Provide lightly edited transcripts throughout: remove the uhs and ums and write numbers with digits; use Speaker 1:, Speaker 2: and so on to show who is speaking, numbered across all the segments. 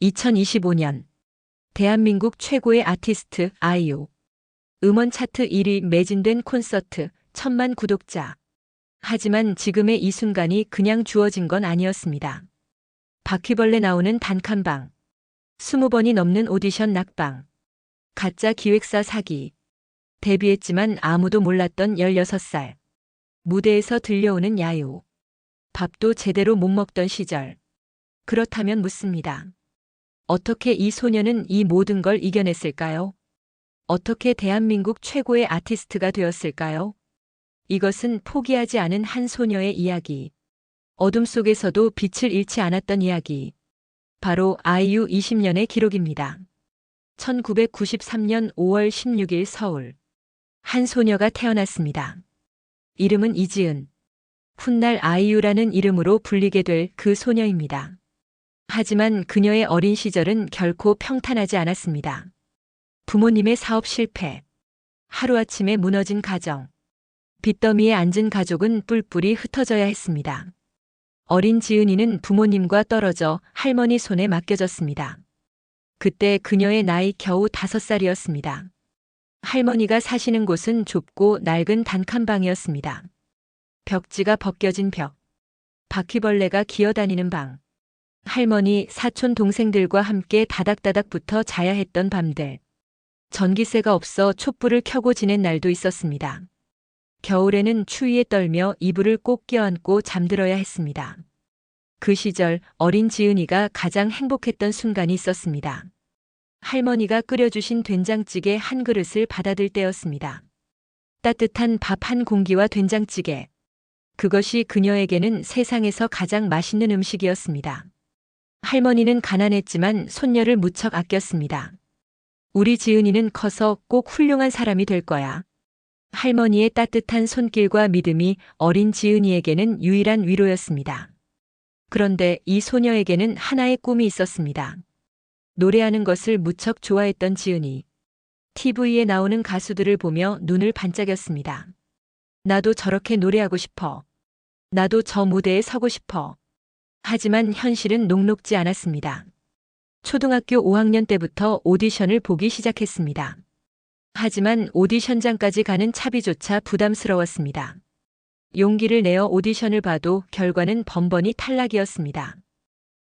Speaker 1: 2025년 대한민국 최고의 아티스트 아이유. 음원 차트 1위 매진된 콘서트 1000만 구독자. 하지만 지금의 이 순간이 그냥 주어진 건 아니었습니다. 바퀴벌레 나오는 단칸방, 20번이 넘는 오디션 낙방, 가짜 기획사 사기, 데뷔했지만 아무도 몰랐던 16살. 무대에서 들려오는 야유. 밥도 제대로 못 먹던 시절. 그렇다면 묻습니다. 어떻게 이 소녀는 이 모든 걸 이겨냈을까요? 어떻게 대한민국 최고의 아티스트가 되었을까요? 이것은 포기하지 않은 한 소녀의 이야기. 어둠 속에서도 빛을 잃지 않았던 이야기. 바로 아이유 20년의 기록입니다. 1993년 5월 16일 서울. 한 소녀가 태어났습니다. 이름은 이지은. 훗날 아이유라는 이름으로 불리게 될 그 소녀입니다. 하지만 그녀의 어린 시절은 결코 평탄하지 않았습니다. 부모님의 사업 실패, 하루아침에 무너진 가정, 빚더미에 앉은 가족은 뿔뿔이 흩어져야 했습니다. 어린 지은이는 부모님과 떨어져 할머니 손에 맡겨졌습니다. 그때 그녀의 나이 겨우 5살이었습니다. 할머니가 사시는 곳은 좁고 낡은 단칸방이었습니다. 벽지가 벗겨진 벽, 바퀴벌레가 기어다니는 방, 할머니, 사촌 동생들과 함께 다닥다닥 붙어 자야 했던 밤들. 전기세가 없어 촛불을 켜고 지낸 날도 있었습니다. 겨울에는 추위에 떨며 이불을 꼭 껴안고 잠들어야 했습니다. 그 시절 어린 지은이가 가장 행복했던 순간이 있었습니다. 할머니가 끓여주신 된장찌개 한 그릇을 받아들 때였습니다. 따뜻한 밥 한 공기와 된장찌개. 그것이 그녀에게는 세상에서 가장 맛있는 음식이었습니다. 할머니는 가난했지만 손녀를 무척 아꼈습니다. 우리 지은이는 커서 꼭 훌륭한 사람이 될 거야. 할머니의 따뜻한 손길과 믿음이 어린 지은이에게는 유일한 위로였습니다. 그런데 이 소녀에게는 하나의 꿈이 있었습니다. 노래하는 것을 무척 좋아했던 지은이. TV에 나오는 가수들을 보며 눈을 반짝였습니다. 나도 저렇게 노래하고 싶어. 나도 저 무대에 서고 싶어. 하지만 현실은 녹록지 않았습니다. 초등학교 5학년 때부터 오디션을 보기 시작했습니다. 하지만 오디션장까지 가는 차비조차 부담스러웠습니다. 용기를 내어 오디션을 봐도 결과는 번번이 탈락이었습니다.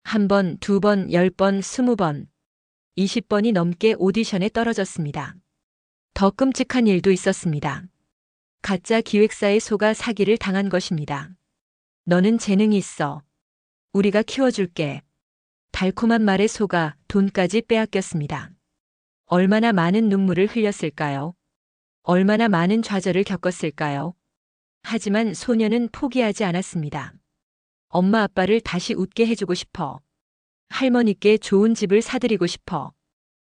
Speaker 1: 1번, 2번, 10번, 20번, 20번이 넘게 오디션에 떨어졌습니다. 더 끔찍한 일도 있었습니다. 가짜 기획사에 속아 사기를 당한 것입니다. 너는 재능이 있어. 우리가 키워줄게. 달콤한 말에 속아 돈까지 빼앗겼습니다. 얼마나 많은 눈물을 흘렸을까요? 얼마나 많은 좌절을 겪었을까요? 하지만 소녀는 포기하지 않았습니다. 엄마 아빠를 다시 웃게 해주고 싶어. 할머니께 좋은 집을 사드리고 싶어.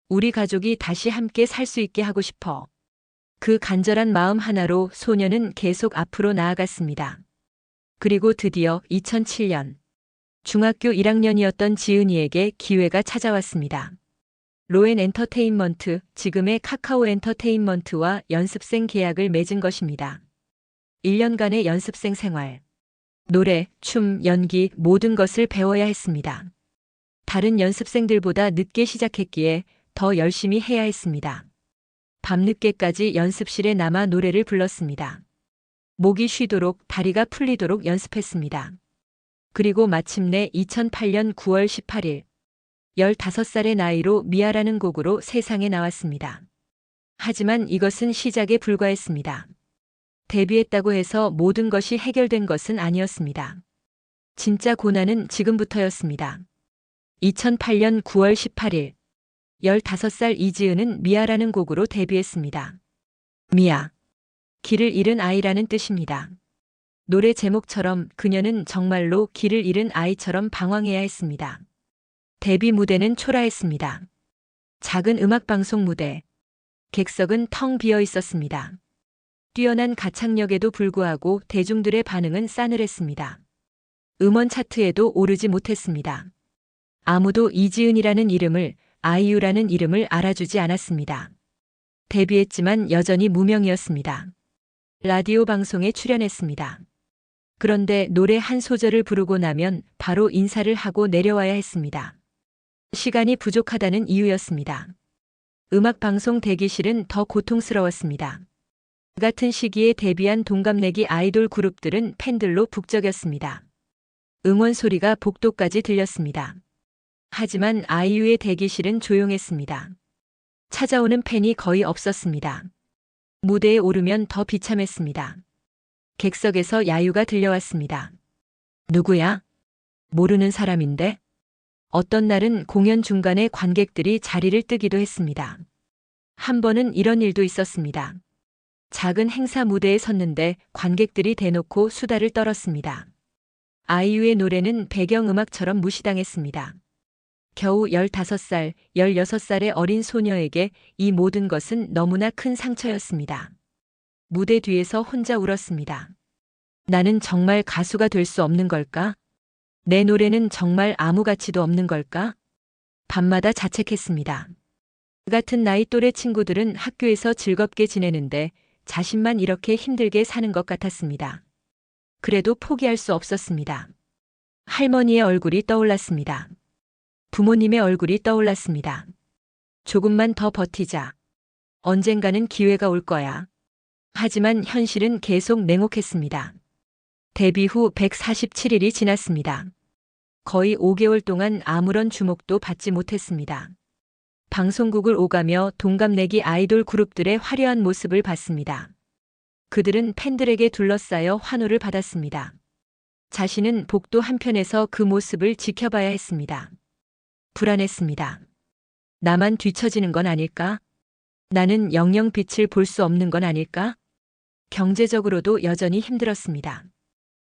Speaker 1: 우리 가족이 다시 함께 살 수 있게 하고 싶어. 그 간절한 마음 하나로 소녀는 계속 앞으로 나아갔습니다. 그리고 드디어 2007년 중학교 1학년이었던 지은이에게 기회가 찾아왔습니다. 로엔 엔터테인먼트, 지금의 카카오 엔터테인먼트와 연습생 계약을 맺은 것입니다. 1년간의 연습생 생활. 노래, 춤, 연기 모든 것을 배워야 했습니다. 다른 연습생들보다 늦게 시작했기에 더 열심히 해야 했습니다. 밤늦게까지 연습실에 남아 노래를 불렀습니다. 목이 쉬도록 다리가 풀리도록 연습했습니다. 그리고 마침내 2008년 9월 18일 15살의 나이로 미아라는 곡으로 세상에 나왔습니다. 하지만 이것은 시작에 불과했습니다. 데뷔했다고 해서 모든 것이 해결된 것은 아니었습니다. 진짜 고난은 지금부터였습니다. 2008년 9월 18일 15살 이지은은 미아라는 곡으로 데뷔했습니다. 미아. 길을 잃은 아이라는 뜻입니다. 노래 제목처럼 그녀는 정말로 길을 잃은 아이처럼 방황해야 했습니다. 데뷔 무대는 초라했습니다. 작은 음악방송 무대. 객석은 텅 비어 있었습니다. 뛰어난 가창력에도 불구하고 대중들의 반응은 싸늘했습니다. 음원 차트에도 오르지 못했습니다. 아무도 이지은이라는 이름을, 아이유라는 이름을 알아주지 않았습니다. 데뷔했지만 여전히 무명이었습니다. 라디오 방송에 출연했습니다. 그런데 노래 한 소절을 부르고 나면 바로 인사를 하고 내려와야 했습니다. 시간이 부족하다는 이유였습니다. 음악방송 대기실은 더 고통스러웠습니다. 같은 시기에 데뷔한 동갑내기 아이돌 그룹들은 팬들로 북적였습니다. 응원 소리가 복도까지 들렸습니다. 하지만 아이유의 대기실은 조용했습니다. 찾아오는 팬이 거의 없었습니다. 무대에 오르면 더 비참했습니다. 객석에서 야유가 들려왔습니다. 누구야? 모르는 사람인데? 어떤 날은 공연 중간에 관객들이 자리를 뜨기도 했습니다. 한 번은 이런 일도 있었습니다. 작은 행사 무대에 섰는데 관객들이 대놓고 수다를 떨었습니다. 아이유의 노래는 배경음악처럼 무시당했습니다. 겨우 15살, 16살의 어린 소녀에게 이 모든 것은 너무나 큰 상처였습니다. 무대 뒤에서 혼자 울었습니다. 나는 정말 가수가 될 수 없는 걸까? 내 노래는 정말 아무 가치도 없는 걸까? 밤마다 자책했습니다. 같은 나이 또래 친구들은 학교에서 즐겁게 지내는데 자신만 이렇게 힘들게 사는 것 같았습니다. 그래도 포기할 수 없었습니다. 할머니의 얼굴이 떠올랐습니다. 부모님의 얼굴이 떠올랐습니다. 조금만 더 버티자. 언젠가는 기회가 올 거야. 하지만 현실은 계속 냉혹했습니다. 데뷔 후 147일이 지났습니다. 거의 5개월 동안 아무런 주목도 받지 못했습니다. 방송국을 오가며 동갑내기 아이돌 그룹들의 화려한 모습을 봤습니다. 그들은 팬들에게 둘러싸여 환호를 받았습니다. 자신은 복도 한편에서 그 모습을 지켜봐야 했습니다. 불안했습니다. 나만 뒤처지는 건 아닐까? 나는 영영 빛을 볼 수 없는 건 아닐까? 경제적으로도 여전히 힘들었습니다.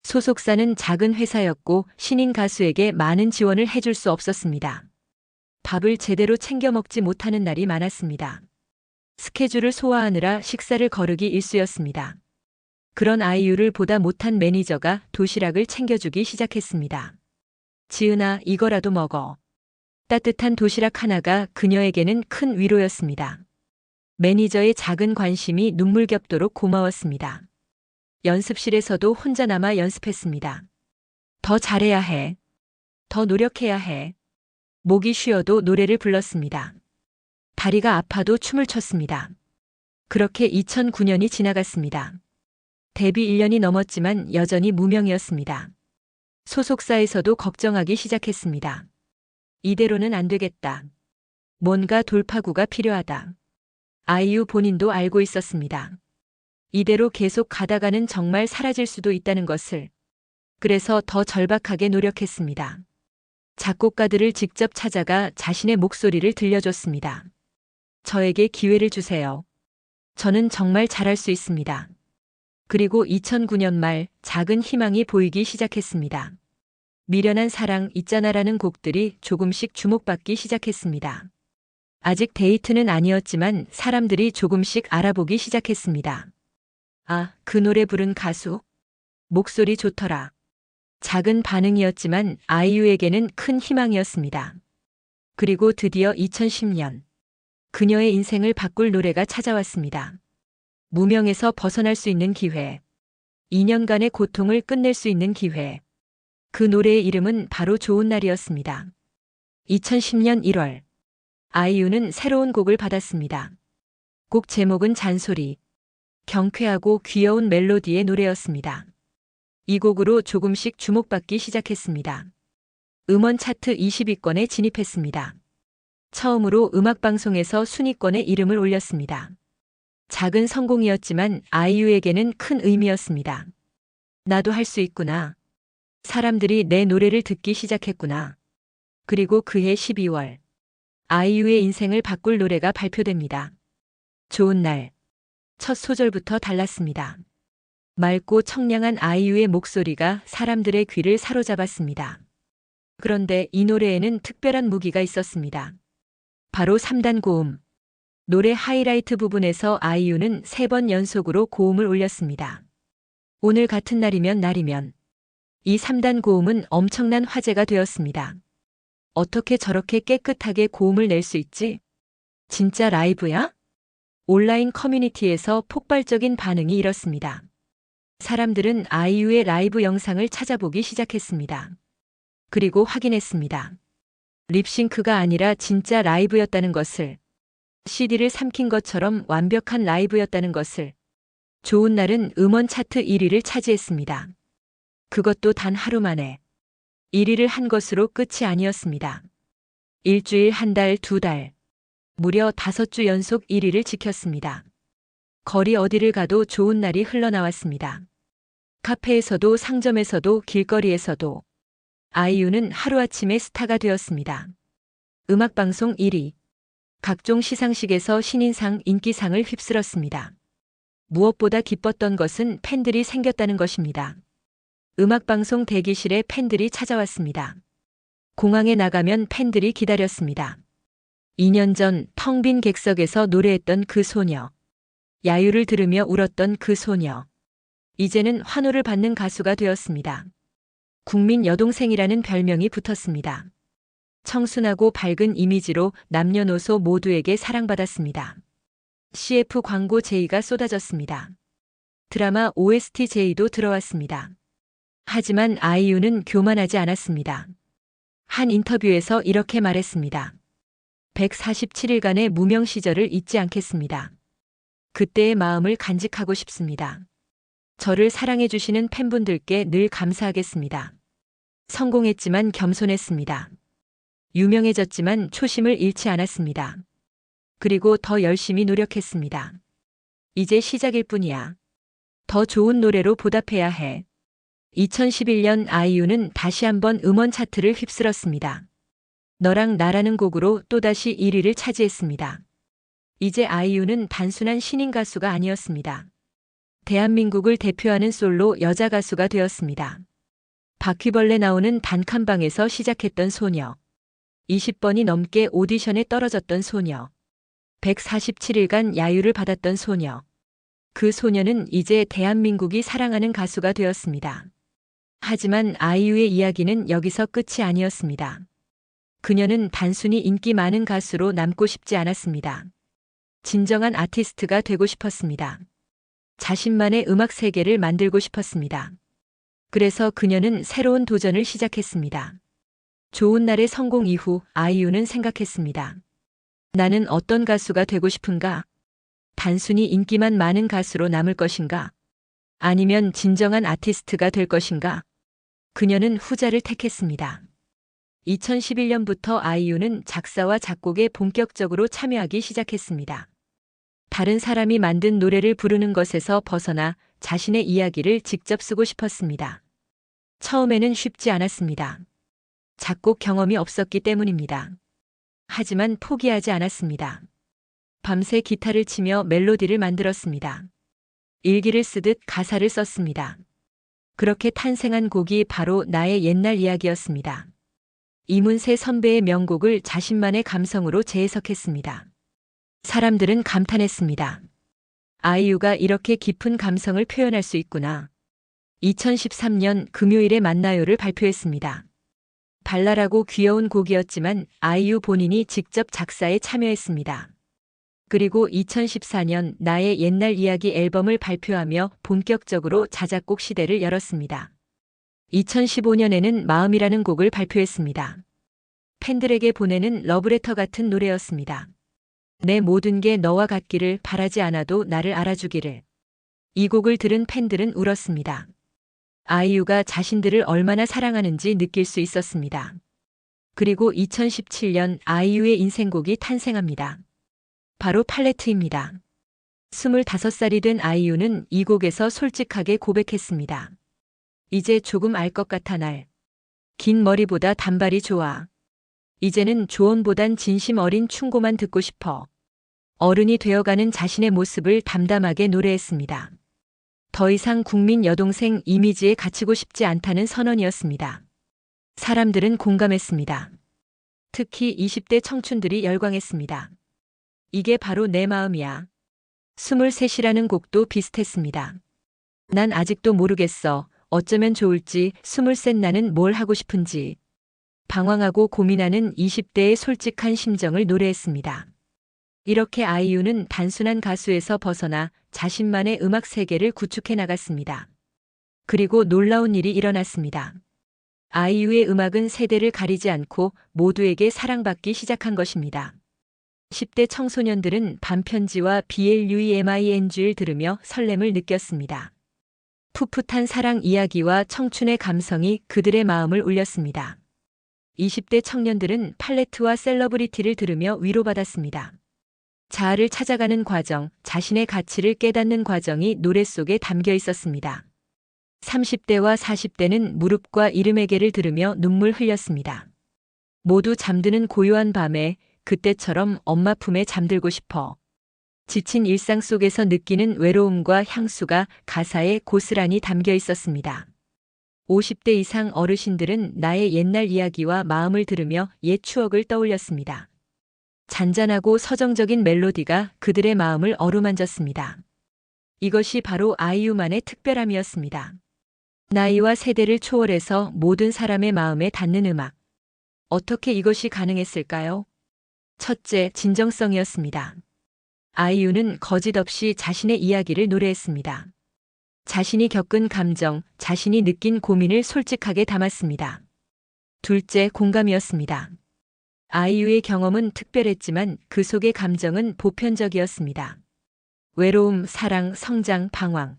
Speaker 1: 소속사는 작은 회사였고 신인 가수에게 많은 지원을 해줄 수 없었습니다. 밥을 제대로 챙겨 먹지 못하는 날이 많았습니다. 스케줄을 소화하느라 식사를 거르기 일쑤였습니다. 그런 아이유를 보다 못한 매니저가 도시락을 챙겨주기 시작했습니다. 지은아, 이거라도 먹어. 따뜻한 도시락 하나가 그녀에게는 큰 위로였습니다. 매니저의 작은 관심이 눈물겹도록 고마웠습니다. 연습실에서도 혼자 남아 연습했습니다. 더 잘해야 해. 더 노력해야 해. 목이 쉬어도 노래를 불렀습니다. 다리가 아파도 춤을 췄습니다. 그렇게 2009년이 지나갔습니다. 데뷔 1년이 넘었지만 여전히 무명이었습니다. 소속사에서도 걱정하기 시작했습니다. 이대로는 안 되겠다. 뭔가 돌파구가 필요하다. 아이유 본인도 알고 있었습니다. 이대로 계속 가다가는 정말 사라질 수도 있다는 것을. 그래서 더 절박하게 노력했습니다. 작곡가들을 직접 찾아가 자신의 목소리를 들려줬습니다. 저에게 기회를 주세요. 저는 정말 잘할 수 있습니다. 그리고 2009년 말 작은 희망이 보이기 시작했습니다. 미련한 사랑 있잖아라는 곡들이 조금씩 주목받기 시작했습니다. 아직 데이트는 아니었지만 사람들이 조금씩 알아보기 시작했습니다. 아, 그 노래 부른 가수? 목소리 좋더라. 작은 반응이었지만 아이유에게는 큰 희망이었습니다. 그리고 드디어 2010년. 그녀의 인생을 바꿀 노래가 찾아왔습니다. 무명에서 벗어날 수 있는 기회. 2년간의 고통을 끝낼 수 있는 기회. 그 노래의 이름은 바로 좋은 날이었습니다. 2010년 1월. 아이유는 새로운 곡을 받았습니다. 곡 제목은 잔소리. 경쾌하고 귀여운 멜로디의 노래였습니다. 이 곡으로 조금씩 주목받기 시작했습니다. 음원 차트 20위권에 진입했습니다. 처음으로 음악방송에서 순위권에 이름을 올렸습니다. 작은 성공이었지만 아이유에게는 큰 의미였습니다. 나도 할 수 있구나. 사람들이 내 노래를 듣기 시작했구나. 그리고 그해 12월. 아이유의 인생을 바꿀 노래가 발표됩니다. 좋은 날. 첫 소절부터 달랐습니다. 맑고 청량한 아이유의 목소리가 사람들의 귀를 사로잡았습니다. 그런데 이 노래에는 특별한 무기가 있었습니다. 바로 3단 고음. 노래 하이라이트 부분에서 아이유는 3번 연속으로 고음을 올렸습니다. 오늘 같은 날이면 이 3단 고음은 엄청난 화제가 되었습니다. 어떻게 저렇게 깨끗하게 고음을 낼 수 있지? 진짜 라이브야? 온라인 커뮤니티에서 폭발적인 반응이 일었습니다. 사람들은 아이유의 라이브 영상을 찾아보기 시작했습니다. 그리고 확인했습니다. 립싱크가 아니라 진짜 라이브였다는 것을, CD를 삼킨 것처럼 완벽한 라이브였다는 것을. 좋은 날은 음원 차트 1위를 차지했습니다. 그것도 단 하루 만에 1위를 한 것으로 끝이 아니었습니다. 일주일, 한 달, 두 달, 무려 5주 연속 1위를 지켰습니다. 거리 어디를 가도 좋은 날이 흘러나왔습니다. 카페에서도 상점에서도 길거리에서도 아이유는 하루아침에 스타가 되었습니다. 음악방송 1위, 각종 시상식에서 신인상, 인기상을 휩쓸었습니다. 무엇보다 기뻤던 것은 팬들이 생겼다는 것입니다. 음악방송 대기실에 팬들이 찾아왔습니다. 공항에 나가면 팬들이 기다렸습니다. 2년 전 텅 빈 객석에서 노래했던 그 소녀, 야유를 들으며 울었던 그 소녀, 이제는 환호를 받는 가수가 되었습니다. 국민 여동생이라는 별명이 붙었습니다. 청순하고 밝은 이미지로 남녀노소 모두에게 사랑받았습니다. CF 광고 제의가 쏟아졌습니다. 드라마 OST 제의도 들어왔습니다. 하지만 아이유는 교만하지 않았습니다. 한 인터뷰에서 이렇게 말했습니다. 147일간의 무명 시절을 잊지 않겠습니다. 그때의 마음을 간직하고 싶습니다. 저를 사랑해주시는 팬분들께 늘 감사하겠습니다. 성공했지만 겸손했습니다. 유명해졌지만 초심을 잃지 않았습니다. 그리고 더 열심히 노력했습니다. 이제 시작일 뿐이야. 더 좋은 노래로 보답해야 해. 2011년 아이유는 다시 한번 음원 차트를 휩쓸었습니다. 너랑 나라는 곡으로 또다시 1위를 차지했습니다. 이제 아이유는 단순한 신인 가수가 아니었습니다. 대한민국을 대표하는 솔로 여자 가수가 되었습니다. 바퀴벌레 나오는 단칸방에서 시작했던 소녀. 20번이 넘게 오디션에 떨어졌던 소녀. 147일간 야유를 받았던 소녀. 그 소녀는 이제 대한민국이 사랑하는 가수가 되었습니다. 하지만 아이유의 이야기는 여기서 끝이 아니었습니다. 그녀는 단순히 인기 많은 가수로 남고 싶지 않았습니다. 진정한 아티스트가 되고 싶었습니다. 자신만의 음악 세계를 만들고 싶었습니다. 그래서 그녀는 새로운 도전을 시작했습니다. 좋은 날의 성공 이후 아이유는 생각했습니다. 나는 어떤 가수가 되고 싶은가? 단순히 인기만 많은 가수로 남을 것인가? 아니면 진정한 아티스트가 될 것인가? 그녀는 후자를 택했습니다. 2011년부터 아이유는 작사와 작곡에 본격적으로 참여하기 시작했습니다. 다른 사람이 만든 노래를 부르는 것에서 벗어나 자신의 이야기를 직접 쓰고 싶었습니다. 처음에는 쉽지 않았습니다. 작곡 경험이 없었기 때문입니다. 하지만 포기하지 않았습니다. 밤새 기타를 치며 멜로디를 만들었습니다. 일기를 쓰듯 가사를 썼습니다. 그렇게 탄생한 곡이 바로 나의 옛날 이야기였습니다. 이문세 선배의 명곡을 자신만의 감성으로 재해석했습니다. 사람들은 감탄했습니다. 아이유가 이렇게 깊은 감성을 표현할 수 있구나. 2013년 금요일에 만나요를 발표했습니다. 발랄하고 귀여운 곡이었지만 아이유 본인이 직접 작사에 참여했습니다. 그리고 2014년 나의 옛날 이야기 앨범을 발표하며 본격적으로 자작곡 시대를 열었습니다. 2015년에는 마음이라는 곡을 발표했습니다. 팬들에게 보내는 러브레터 같은 노래였습니다. 내 모든 게 너와 같기를 바라지 않아도 나를 알아주기를. 이 곡을 들은 팬들은 울었습니다. 아이유가 자신들을 얼마나 사랑하는지 느낄 수 있었습니다. 그리고 2017년 아이유의 인생곡이 탄생합니다. 바로 팔레트입니다. 25살이 된 아이유는 이 곡에서 솔직하게 고백했습니다. 이제 조금 알 것 같아 날. 긴 머리보다 단발이 좋아. 이제는 조언보단 진심 어린 충고만 듣고 싶어. 어른이 되어가는 자신의 모습을 담담하게 노래했습니다. 더 이상 국민 여동생 이미지에 갇히고 싶지 않다는 선언이었습니다. 사람들은 공감했습니다. 특히 20대 청춘들이 열광했습니다. 이게 바로 내 마음이야. 23이라는 곡도 비슷했습니다. 난 아직도 모르겠어. 어쩌면 좋을지, 23 나는 뭘 하고 싶은지. 방황하고 고민하는 20대의 솔직한 심정을 노래했습니다. 이렇게 아이유는 단순한 가수에서 벗어나 자신만의 음악 세계를 구축해 나갔습니다. 그리고 놀라운 일이 일어났습니다. 아이유의 음악은 세대를 가리지 않고 모두에게 사랑받기 시작한 것입니다. 10대 청소년들은 반편지와 BLUEMING를 들으며 설렘을 느꼈습니다. 풋풋한 사랑 이야기와 청춘의 감성이 그들의 마음을 울렸습니다. 20대 청년들은 팔레트와 셀러브리티를 들으며 위로받았습니다. 자아를 찾아가는 과정, 자신의 가치를 깨닫는 과정이 노래 속에 담겨 있었습니다. 30대와 40대는 무릎과 이름에게를 들으며 눈물 흘렸습니다. 모두 잠드는 고요한 밤에 그때처럼 엄마 품에 잠들고 싶어. 지친 일상 속에서 느끼는 외로움과 향수가 가사에 고스란히 담겨 있었습니다. 50대 이상 어르신들은 나의 옛날 이야기와 마음을 들으며 옛 추억을 떠올렸습니다. 잔잔하고 서정적인 멜로디가 그들의 마음을 어루만졌습니다. 이것이 바로 아이유만의 특별함이었습니다. 나이와 세대를 초월해서 모든 사람의 마음에 닿는 음악. 어떻게 이것이 가능했을까요? 첫째, 진정성이었습니다. 아이유는 거짓 없이 자신의 이야기를 노래했습니다. 자신이 겪은 감정, 자신이 느낀 고민을 솔직하게 담았습니다. 둘째, 공감이었습니다. 아이유의 경험은 특별했지만 그 속의 감정은 보편적이었습니다. 외로움, 사랑, 성장, 방황.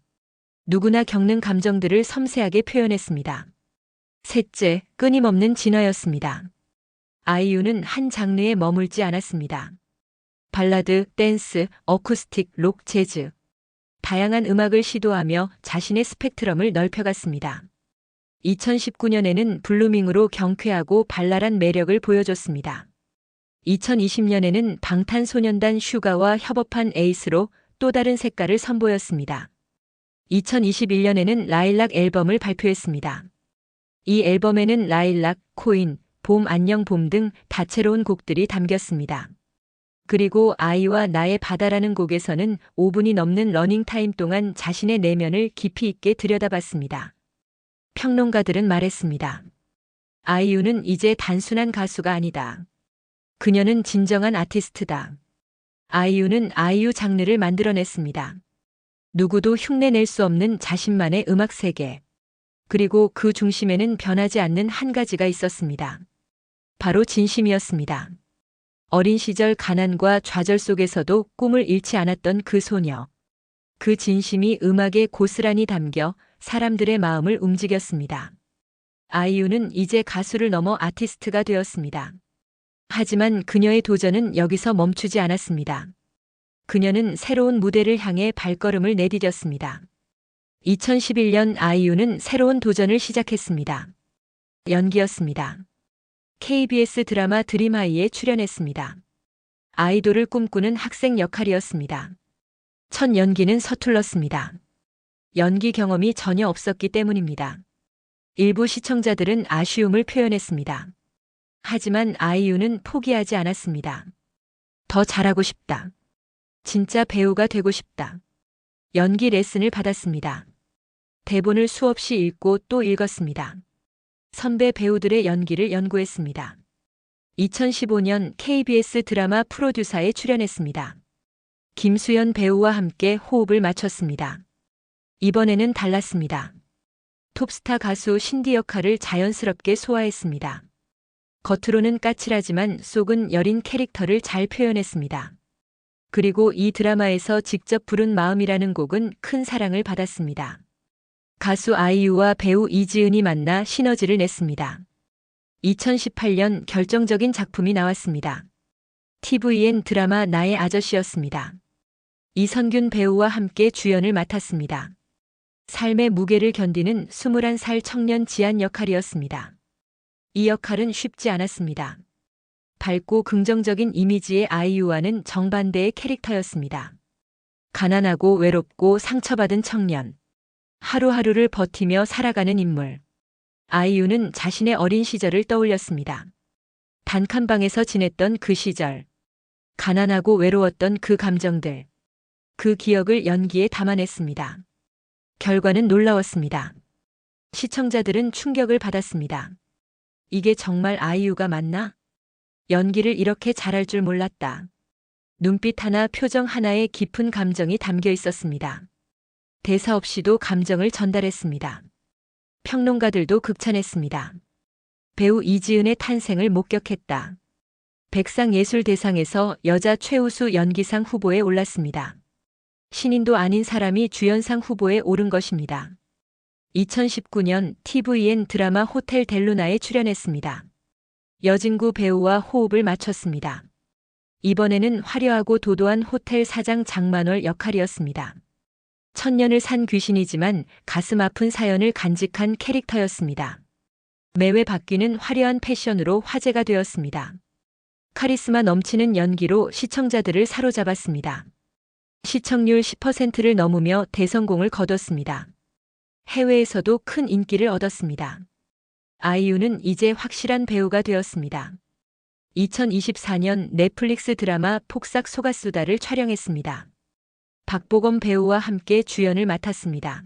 Speaker 1: 누구나 겪는 감정들을 섬세하게 표현했습니다. 셋째, 끊임없는 진화였습니다. 아이유는 한 장르에 머물지 않았습니다. 발라드, 댄스, 어쿠스틱, 록, 재즈. 다양한 음악을 시도하며 자신의 스펙트럼을 넓혀갔습니다. 2019년에는 블루밍으로 경쾌하고 발랄한 매력을 보여줬습니다. 2020년에는 방탄소년단 슈가와 협업한 에이스로 또 다른 색깔을 선보였습니다. 2021년에는 라일락 앨범을 발표했습니다. 이 앨범에는 라일락, 코인, 봄 안녕 봄 등 다채로운 곡들이 담겼습니다. 그리고 아이와 나의 바다라는 곡에서는 5분이 넘는 러닝타임 동안 자신의 내면을 깊이 있게 들여다봤습니다. 평론가들은 말했습니다. 아이유는 이제 단순한 가수가 아니다. 그녀는 진정한 아티스트다. 아이유는 아이유 장르를 만들어냈습니다. 누구도 흉내낼 수 없는 자신만의 음악 세계. 그리고 그 중심에는 변하지 않는 한 가지가 있었습니다. 바로 진심이었습니다. 어린 시절 가난과 좌절 속에서도 꿈을 잃지 않았던 그 소녀. 그 진심이 음악에 고스란히 담겨 사람들의 마음을 움직였습니다. 아이유는 이제 가수를 넘어 아티스트가 되었습니다. 하지만 그녀의 도전은 여기서 멈추지 않았습니다. 그녀는 새로운 무대를 향해 발걸음을 내디뎠습니다. 2011년 아이유는 새로운 도전을 시작했습니다. 연기였습니다. KBS 드라마 드림하이에 출연했습니다. 아이돌을 꿈꾸는 학생 역할이었습니다. 첫 연기는 서툴렀습니다. 연기 경험이 전혀 없었기 때문입니다. 일부 시청자들은 아쉬움을 표현했습니다. 하지만 아이유는 포기하지 않았습니다. 더 잘하고 싶다. 진짜 배우가 되고 싶다. 연기 레슨을 받았습니다. 대본을 수없이 읽고 또 읽었습니다. 선배 배우들의 연기를 연구했습니다. 2015년 KBS 드라마 프로듀서에 출연했습니다. 김수현 배우와 함께 호흡을 맞췄습니다. 이번에는 달랐습니다. 톱스타 가수 신디 역할을 자연스럽게 소화했습니다. 겉으로는 까칠하지만 속은 여린 캐릭터를 잘 표현했습니다. 그리고 이 드라마에서 직접 부른 마음이라는 곡은 큰 사랑을 받았습니다. 가수 아이유와 배우 이지은이 만나 시너지를 냈습니다. 2018년 결정적인 작품이 나왔습니다. TVN 드라마 나의 아저씨였습니다. 이선균 배우와 함께 주연을 맡았습니다. 삶의 무게를 견디는 21살 청년 지안 역할이었습니다. 이 역할은 쉽지 않았습니다. 밝고 긍정적인 이미지의 아이유와는 정반대의 캐릭터였습니다. 가난하고 외롭고 상처받은 청년. 하루하루를 버티며 살아가는 인물. 아이유는 자신의 어린 시절을 떠올렸습니다. 단칸방에서 지냈던 그 시절. 가난하고 외로웠던 그 감정들. 그 기억을 연기에 담아냈습니다. 결과는 놀라웠습니다. 시청자들은 충격을 받았습니다. 이게 정말 아이유가 맞나? 연기를 이렇게 잘할 줄 몰랐다. 눈빛 하나, 표정 하나에 깊은 감정이 담겨 있었습니다. 대사 없이도 감정을 전달했습니다. 평론가들도 극찬했습니다. 배우 이지은의 탄생을 목격했다. 백상예술대상에서 여자 최우수 연기상 후보에 올랐습니다. 신인도 아닌 사람이 주연상 후보에 오른 것입니다. 2019년 TVN 드라마 호텔 델루나에 출연했습니다. 여진구 배우와 호흡을 맞췄습니다. 이번에는 화려하고 도도한 호텔 사장 장만월 역할이었습니다. 천년을 산 귀신이지만 가슴 아픈 사연을 간직한 캐릭터였습니다. 매회 바뀌는 화려한 패션으로 화제가 되었습니다. 카리스마 넘치는 연기로 시청자들을 사로잡았습니다. 시청률 10%를 넘으며 대성공을 거뒀습니다. 해외에서도 큰 인기를 얻었습니다. 아이유는 이제 확실한 배우가 되었습니다. 2024년 넷플릭스 드라마 폭삭 소가수다를 촬영했습니다. 박보검 배우와 함께 주연을 맡았습니다.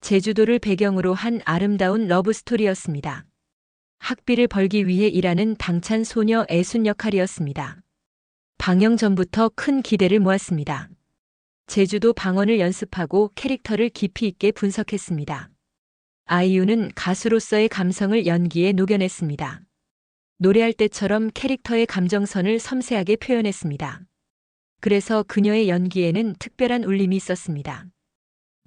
Speaker 1: 제주도를 배경으로 한 아름다운 러브스토리였습니다. 학비를 벌기 위해 일하는 당찬 소녀 애순 역할이었습니다. 방영 전부터 큰 기대를 모았습니다. 제주도 방언을 연습하고 캐릭터를 깊이 있게 분석했습니다. 아이유는 가수로서의 감성을 연기에 녹여냈습니다. 노래할 때처럼 캐릭터의 감정선을 섬세하게 표현했습니다. 그래서 그녀의 연기에는 특별한 울림이 있었습니다.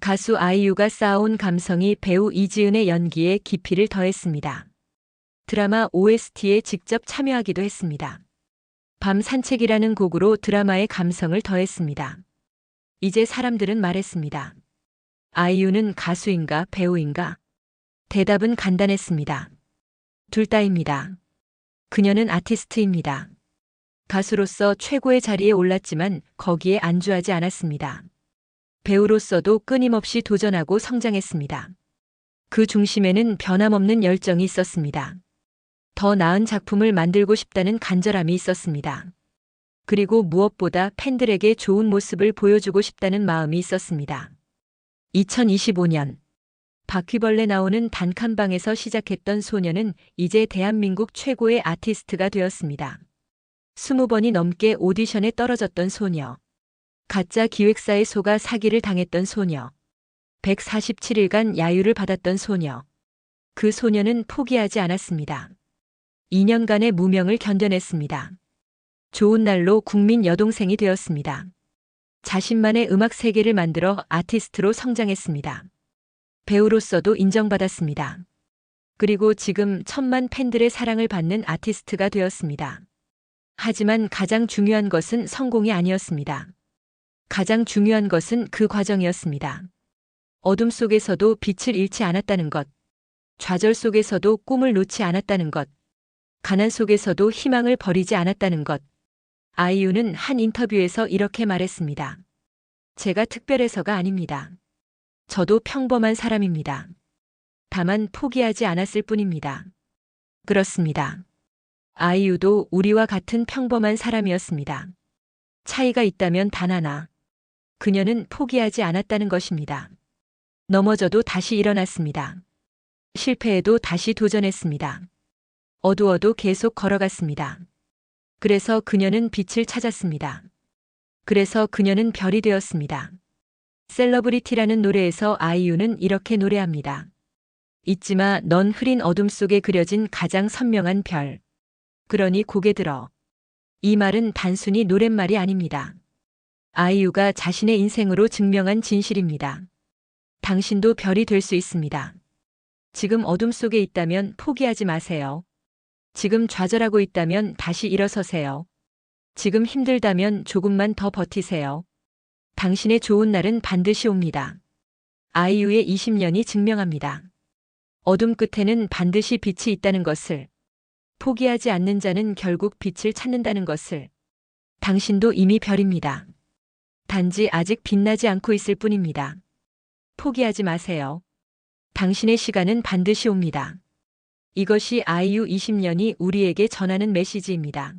Speaker 1: 가수 아이유가 쌓아온 감성이 배우 이지은의 연기에 깊이를 더했습니다. 드라마 OST에 직접 참여하기도 했습니다. 밤 산책이라는 곡으로 드라마의 감성을 더했습니다. 이제 사람들은 말했습니다. 아이유는 가수인가 배우인가? 대답은 간단했습니다. 둘 다입니다. 그녀는 아티스트입니다. 가수로서 최고의 자리에 올랐지만 거기에 안주하지 않았습니다. 배우로서도 끊임없이 도전하고 성장했습니다. 그 중심에는 변함없는 열정이 있었습니다. 더 나은 작품을 만들고 싶다는 간절함이 있었습니다. 그리고 무엇보다 팬들에게 좋은 모습을 보여주고 싶다는 마음이 있었습니다. 2025년 바퀴벌레 나오는 단칸방에서 시작했던 소녀는 이제 대한민국 최고의 아티스트가 되었습니다. 20번이 넘게 오디션에 떨어졌던 소녀. 가짜 기획사에 속아 사기를 당했던 소녀. 147일간 야유를 받았던 소녀. 그 소녀는 포기하지 않았습니다. 2년간의 무명을 견뎌냈습니다. 좋은 날로 국민 여동생이 되었습니다. 자신만의 음악 세계를 만들어 아티스트로 성장했습니다. 배우로서도 인정받았습니다. 그리고 지금 천만 팬들의 사랑을 받는 아티스트가 되었습니다. 하지만 가장 중요한 것은 성공이 아니었습니다. 가장 중요한 것은 그 과정이었습니다. 어둠 속에서도 빛을 잃지 않았다는 것, 좌절 속에서도 꿈을 놓지 않았다는 것, 가난 속에서도 희망을 버리지 않았다는 것. 아이유는 한 인터뷰에서 이렇게 말했습니다. 제가 특별해서가 아닙니다. 저도 평범한 사람입니다. 다만 포기하지 않았을 뿐입니다. 그렇습니다. 아이유도 우리와 같은 평범한 사람이었습니다. 차이가 있다면 단 하나. 그녀는 포기하지 않았다는 것입니다. 넘어져도 다시 일어났습니다. 실패해도 다시 도전했습니다. 어두워도 계속 걸어갔습니다. 그래서 그녀는 빛을 찾았습니다. 그래서 그녀는 별이 되었습니다. 셀러브리티라는 노래에서 아이유는 이렇게 노래합니다. 잊지마, 넌 흐린 어둠 속에 그려진 가장 선명한 별. 그러니 고개 들어. 이 말은 단순히 노랫말이 아닙니다. 아이유가 자신의 인생으로 증명한 진실입니다. 당신도 별이 될 수 있습니다. 지금 어둠 속에 있다면 포기하지 마세요. 지금 좌절하고 있다면 다시 일어서세요. 지금 힘들다면 조금만 더 버티세요. 당신의 좋은 날은 반드시 옵니다. 아이유의 20년이 증명합니다. 어둠 끝에는 반드시 빛이 있다는 것을, 포기하지 않는 자는 결국 빛을 찾는다는 것을. 당신도 이미 별입니다. 단지 아직 빛나지 않고 있을 뿐입니다. 포기하지 마세요. 당신의 시간은 반드시 옵니다. 이것이 아이유 20년이 우리에게 전하는 메시지입니다.